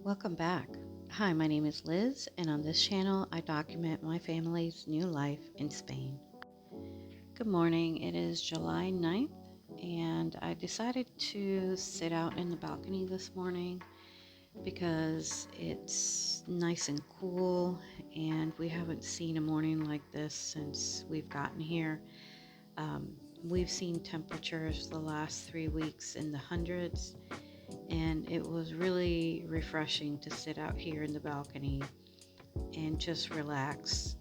Welcome back. Hi, my name is Liz, and on this channel, I document my family's new life in Spain. Good morning. It is July 9th, and I decided to sit out in the balcony this morning because it's nice and cool, and we haven't seen a morning like this since we've gotten here. Um, we've seen temperatures the last 3 weeks in the hundreds, and it was really refreshing to sit out here in the balcony and just relax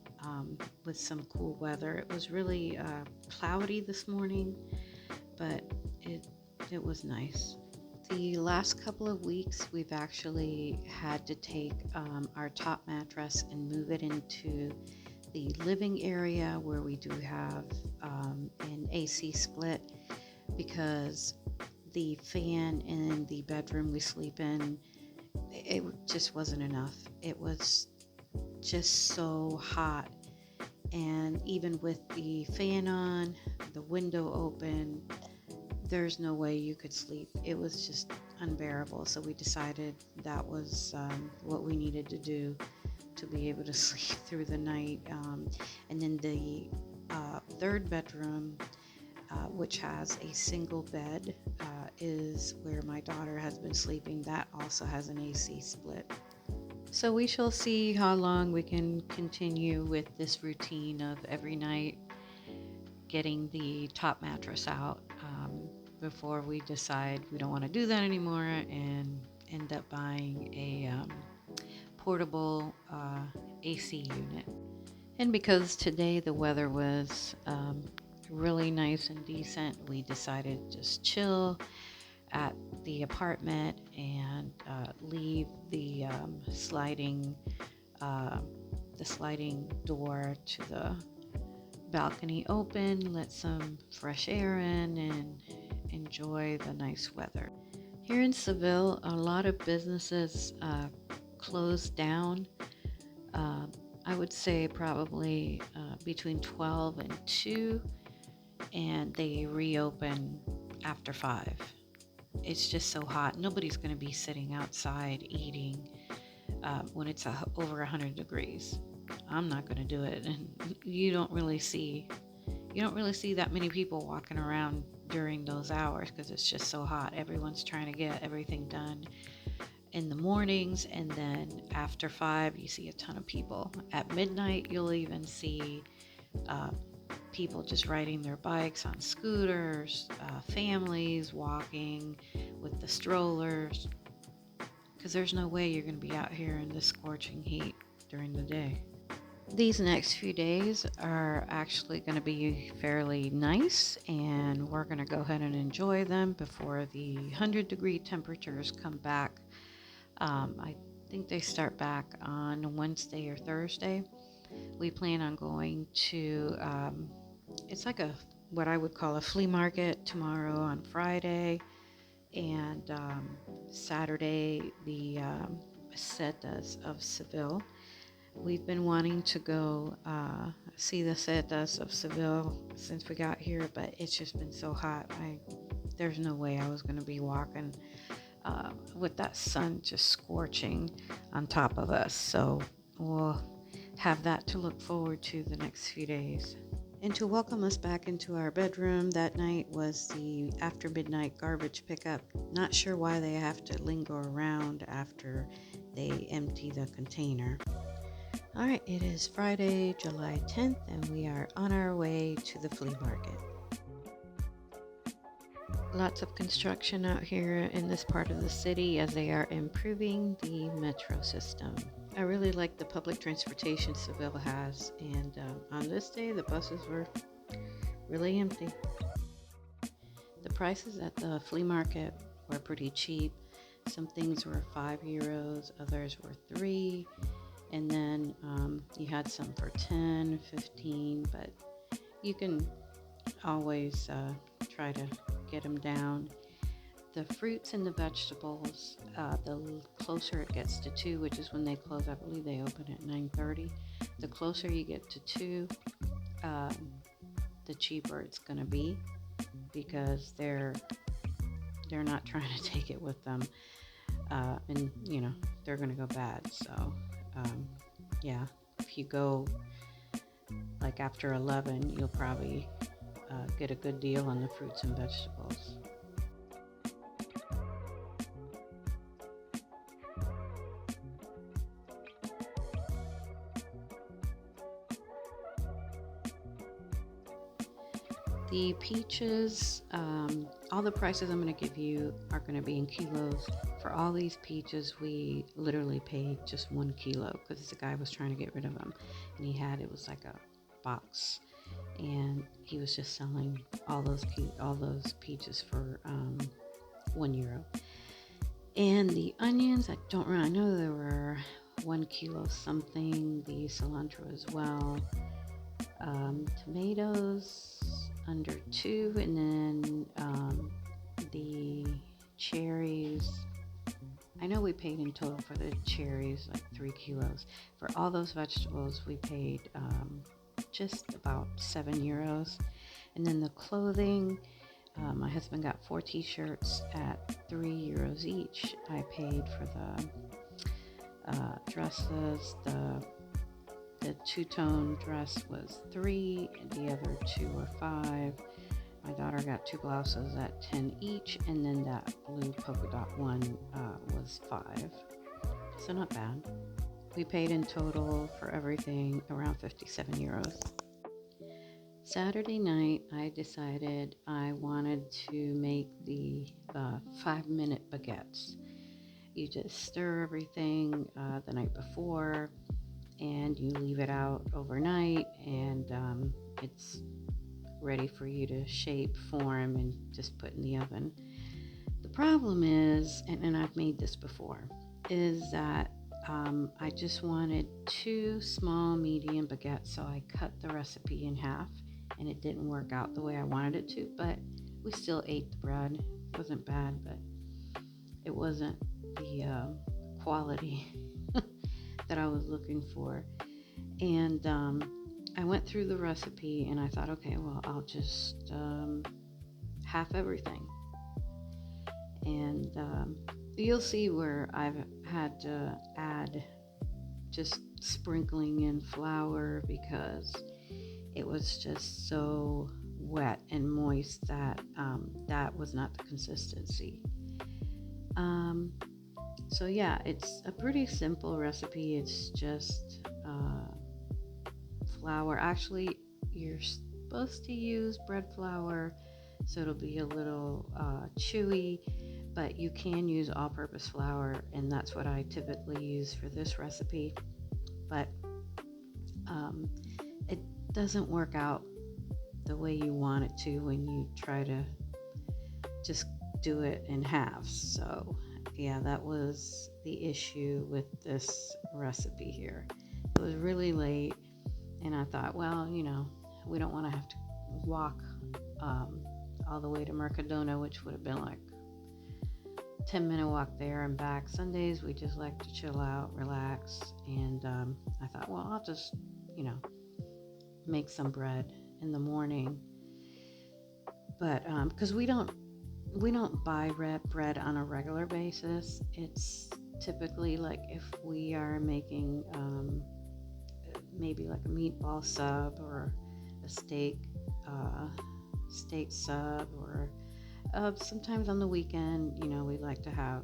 with some cool weather. It was really cloudy this morning, but it was nice. The last couple of weeks, we've actually had to take our top mattress and move it into the living area where we do have an AC split, because the fan in the bedroom we sleep in, it just wasn't enough. It was just so hot, and even with the fan on, the window open, there's no way you could sleep. It was just unbearable. So we decided that was what we needed to do to be able to sleep through the night. And then the third bedroom, which has a single bed, is where my daughter has been sleeping. That also has an AC split. So we shall see how long we can continue with this routine of every night getting the top mattress out before we decide we don't want to do that anymore and end up buying a portable AC unit. And because today the weather was really nice and decent, we decided to just chill at the apartment and leave the sliding door to the balcony open, let some fresh air in, and enjoy the nice weather. Here in Seville, a lot of businesses closed down. I would say probably between 12 and 2, and they reopen after 5. It's just so hot. Nobody's going to be sitting outside eating when it's over 100 degrees. I'm not going to do it. And you don't really see that many people walking around during those hours because it's just so hot. Everyone's trying to get everything done in the mornings, and then after 5 you see a ton of people. At midnight you'll even see people just riding their bikes on scooters, families walking with the strollers, because there's no way you're going to be out here in this scorching heat during the day. These next few days are actually going to be fairly nice, and we're going to go ahead and enjoy them before the 100-degree temperatures come back. I think they start back on Wednesday or Thursday. We plan on going to, it's like what I would call a flea market tomorrow on Friday, and Saturday, the Setas of Seville. We've been wanting to go see the Setas of Seville since we got here, but it's just been so hot. There's no way I was going to be walking with that sun just scorching on top of us. So we'll have that to look forward to the next few days. And to welcome us back into our bedroom that night was the after midnight garbage pickup. Not sure why they have to linger around after they empty the container. All right, it is Friday, July 10th, and we are on our way to the flea market. Lots of construction out here in this part of the city as they are improving the metro system. I really like the public transportation Seville has, and on this day the buses were really empty. The prices at the flea market were pretty cheap. Some things were €5, others were 3, and then you had some for 10, 15, but you can always try to get them down. The fruits and the vegetables, the closer it gets to 2, which is when they close, I believe they open at 9:30. The closer you get to 2, the cheaper it's going to be, because they're not trying to take it with them. And they're going to go bad. So, yeah, if you go like after 11, you'll probably get a good deal on the fruits and vegetables. The peaches, all the prices I'm going to give you are going to be in kilos. For all these peaches, we literally paid just 1 kilo because the guy was trying to get rid of them. And it was like a box. And he was just selling all those peaches for €1. And the onions, I don't remember. I know there were 1 kilo something. The cilantro as well. Tomatoes under 2, and then the cherries. I know we paid in total for the cherries like 3 kilos. For all those vegetables, we paid just about €7. And then the clothing, my husband got 4 t-shirts at €3 each. I paid for the dresses. The two-tone dress was 3, and the other 2 were 5. My daughter got 2 blouses at 10 each, and then that blue polka dot one was 5. So not bad. We paid in total for everything around €57. Saturday night, I decided I wanted to make the 5-minute baguettes. You just stir everything the night before, and you leave it out overnight, and it's ready for you to shape, form, and just put in the oven. The problem is, and I've made this before, is that I just wanted 2 small medium baguettes, so I cut the recipe in half, and it didn't work out the way I wanted it to, but we still ate the bread. It wasn't bad, but it wasn't the quality that I was looking for. And I went through the recipe, and I thought, okay, well, I'll just half everything. And you'll see where I've had to add just sprinkling in flour because it was just so wet and moist that that was not the consistency. So yeah, it's a pretty simple recipe. It's just flour. Actually, you're supposed to use bread flour, so it'll be a little chewy, but you can use all-purpose flour, and that's what I typically use for this recipe. But it doesn't work out the way you want it to when you try to just do it in halves. So yeah, that was the issue with this recipe here. It was really late, and I thought, well, we don't want to have to walk all the way to Mercadona, which would have been like 10-minute walk there and back. Sundays we just like to chill out, relax, and I thought, well, I'll just make some bread in the morning. But because we don't buy bread on a regular basis. It's typically like if we are making maybe like a meatball sub or a steak sub, or sometimes on the weekend, we like to have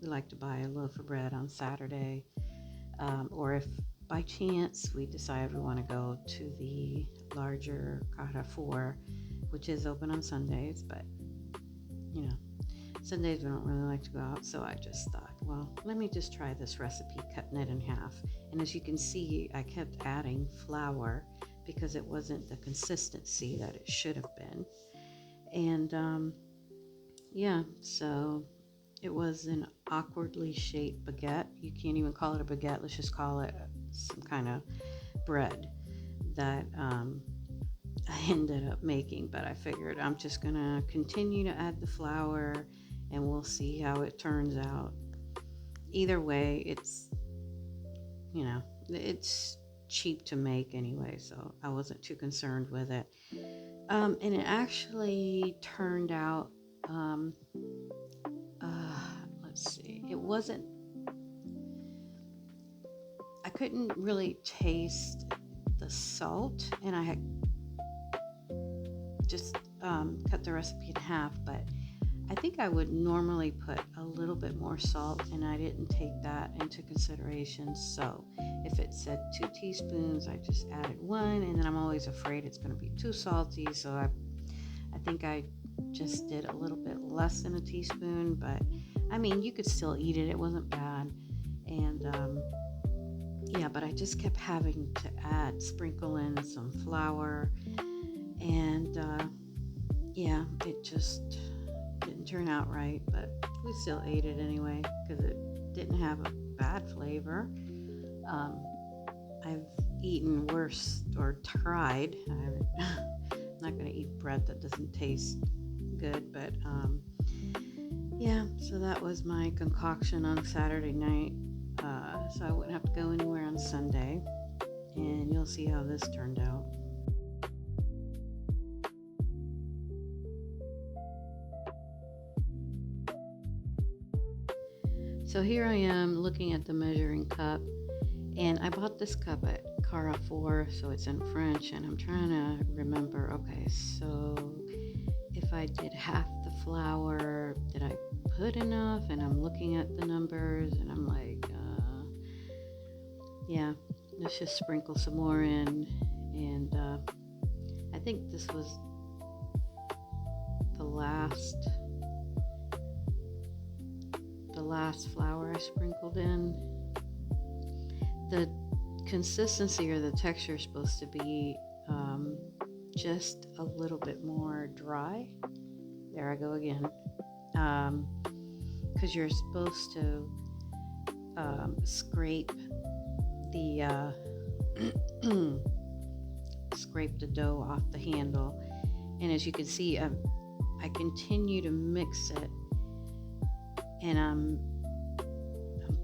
we like to buy a loaf of bread on Saturday, or if by chance we decide we want to go to the larger Carrefour, which is open on Sundays, but Sundays we don't really like to go out, so I just thought, well, let me just try this recipe, cutting it in half. And as you can see, I kept adding flour because it wasn't the consistency that it should have been. And so it was an awkwardly shaped baguette. You can't even call it a baguette, let's just call it some kind of bread that I ended up making. But I figured I'm just gonna continue to add the flour, and we'll see how it turns out. Either way, it's cheap to make anyway, so I wasn't too concerned with it. And it actually turned out, let's see, it wasn't couldn't really taste the salt, and I had just cut the recipe in half, but I think I would normally put a little bit more salt, and I didn't take that into consideration. So if it said 2 teaspoons, I just added 1, and then I'm always afraid it's going to be too salty. So I think I just did a little bit less than a teaspoon, but I mean, you could still eat it. It wasn't bad. And yeah, but I just kept having to sprinkle in some flour, and yeah, it just didn't turn out right, but we still ate it anyway because it didn't have a bad flavor. I've eaten worse, or tried. I'm not going to eat bread that doesn't taste good, but yeah, so that was my concoction on Saturday night, so I wouldn't have to go anywhere on Sunday, and you'll see how this turned out. So here I am looking at the measuring cup, and I bought this cup at Carrefour, so it's in French, and I'm trying to remember, okay, so if I did half the flour, did I put enough? And I'm looking at the numbers, and I'm like, yeah, let's just sprinkle some more in, and I think this was the last flour I sprinkled in. The consistency or the texture is supposed to be just a little bit more dry. There I go again. Because you're supposed to scrape the scrape the dough off the handle, and as you can see, I continue to mix it, and I'm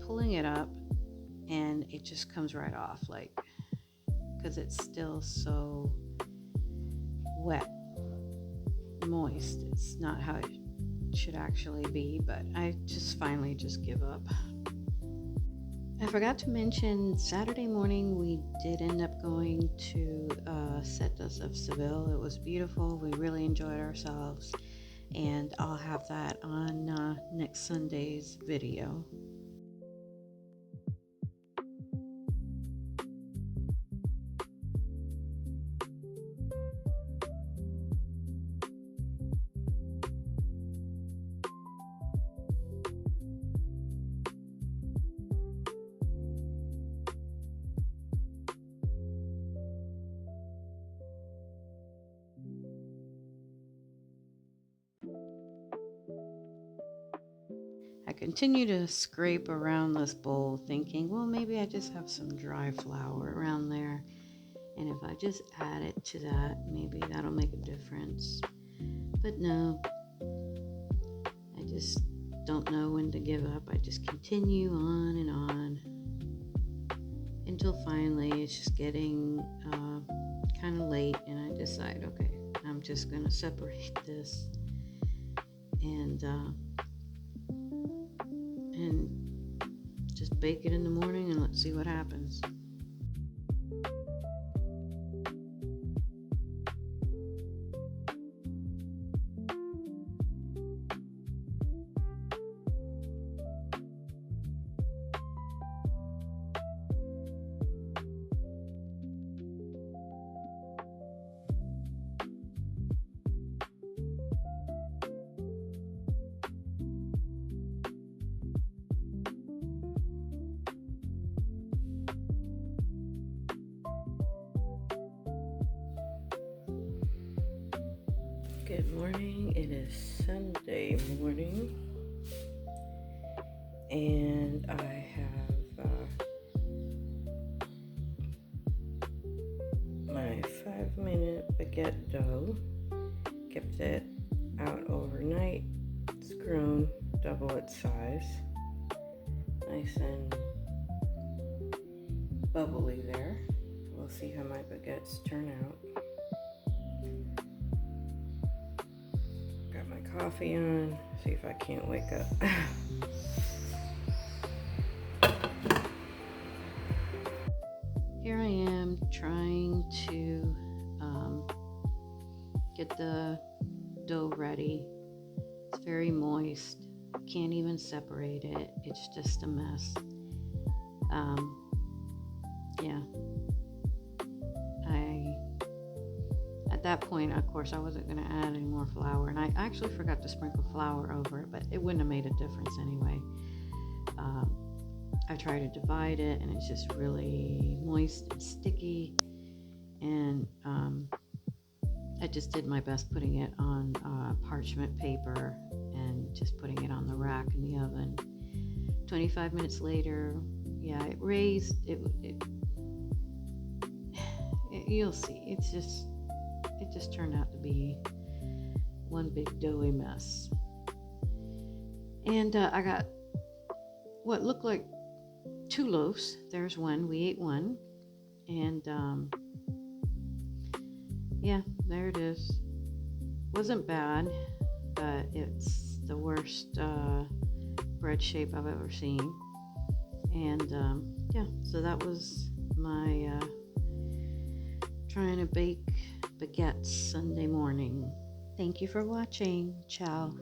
pulling it up, and it just comes right off, like, because it's still so wet, moist. It's not how it should actually be, but I just finally just give up. I forgot to mention, Saturday morning we did end up going to Setas of Seville. It was beautiful. We really enjoyed ourselves, and I'll have that on next Sunday's video. I continue to scrape around this bowl, thinking, well, maybe I just have some dry flour around there, and if I just add it to that, maybe that'll make a difference. But no, I just don't know when to give up. I just continue on and on until finally it's just getting kind of late, and I decide, okay, I'm just going to separate this and just bake it in the morning, and let's see what happens. Good morning. It is Sunday morning, and I have my 5-minute baguette dough. Kept it out overnight. It's grown double its size. Nice and bubbly there. We'll see how my baguettes turn out. Got my coffee on. See if I can't wake up. get the dough ready. It's very moist. Can't even separate it. It's just a mess. Yeah. At that point, of course, I wasn't going to add any more flour, and I actually forgot to sprinkle flour over it, but it wouldn't have made a difference anyway. I tried to divide it, and it's just really moist and sticky, and I just did my best putting it on parchment paper and just putting it on the rack in the oven. 25 minutes later, yeah, it raised. You'll see. It just turned out to be one big doughy mess. And I got what looked like 2 loaves. There's one. We ate one. And yeah, there it is. Wasn't bad, but it's the worst bread shape I've ever seen. And yeah, so that was my trying to bake baguettes Sunday morning. Thank you for watching. Ciao.